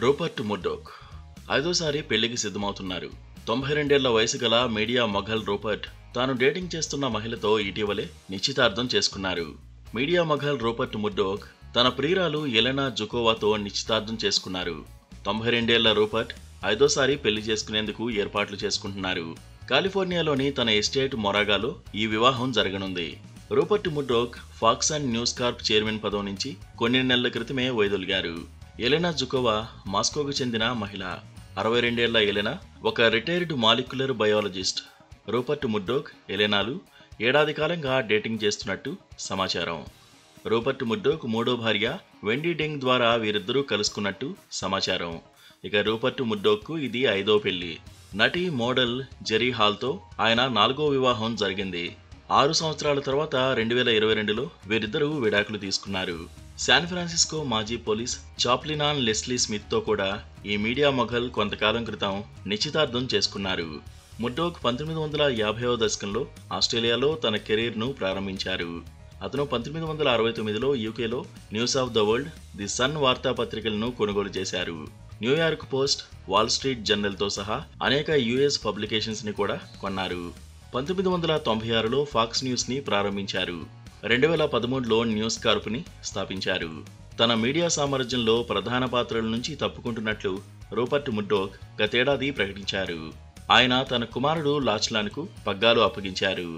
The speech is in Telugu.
రూపర్ట్ ముర్డోక్ ఐదోసారి పెళ్లికి సిద్ధమవుతున్నారు. 92 వయసు గల మీడియా మొఘల్ రూపర్ట్ తాను డేటింగ్ చేస్తున్న మహిళతో ఇటీవలే నిశ్చితార్థం చేసుకున్నారు. మీడియా మొఘల్ రూపర్ట్ ముర్డోక్ తన ప్రియురాలు ఎలెనా జుకోవాతో నిశ్చితార్థం చేసుకున్నారు. 92 రూపర్ట్ ఐదోసారి పెళ్లి చేసుకునేందుకు ఏర్పాట్లు చేసుకుంటున్నారు. కాలిఫోర్నియాలోని తన ఎస్టేట్ మొరాగాలో ఈ వివాహం జరగనుంది. Rupert Murdoch Fox and News Corp chairman పదవి నుంచి కొన్ని నెలల క్రితమే వైదొలిగారు. ఎలెనా జుకోవా మాస్కోకు చెందిన మహిళ. 62 ఎలెనా ఒక retired molecular biologist. Rupert Murdoch, ఎలెనాలు ఏడాది కాలంగా డేటింగ్ చేస్తున్నట్టు సమాచారం. రూపర్ట్ ముర్డోక్ మూడో భార్య వెండీ డెంగ్ ద్వారా వీరిద్దరూ కలుసుకున్నట్టు సమాచారం. ఇక రూపర్ట్ ముర్డోక్కు ఇది 5వ పెళ్లి. నటి, మోడల్ జెరీ హాల్తో ఆయన 4వ వివాహం జరిగింది. 6 సంవత్సరాల తర్వాత 2022లో వీరిద్దరూ విడాకులు తీసుకున్నారు. శాన్ ఫ్రాన్సిస్కో మాజీ పోలీస్ చాప్లినాన్ లెస్లీ స్మిత్తో కూడా ఈ మీడియా మొఘల్ కొంతకాలం క్రితం నిశ్చితార్థం చేసుకున్నారు. ముర్డోక్ 1950వ దశకంలో ఆస్ట్రేలియాలో తన కెరీర్ను ప్రారంభించారు. అతను 1969లో యూకేలో news of the world, the sun వార్తాపత్రికలను కొనుగోలు చేశారు. న్యూయార్క్ పోస్ట్, వాల్ స్ట్రీట్ జర్నల్తో సహా అనేక యుఎస్ పబ్లికేషన్స్ ని కూడా కొన్నారు. 1996లో ఫాక్స్ న్యూస్ ని ప్రారంభించారు. 2013లో న్యూస్ కార్ప్ని స్థాపించారు. తన మీడియా సామ్రాజ్యంలో ప్రధాన పాత్రల నుంచి తప్పుకుంటున్నట్లు రూపర్ట్ ముర్డోక్ గతేడాది ప్రకటించారు. ఆయన తన కుమారుడు లాచ్లాన్కు పగ్గాలు అప్పగించారు.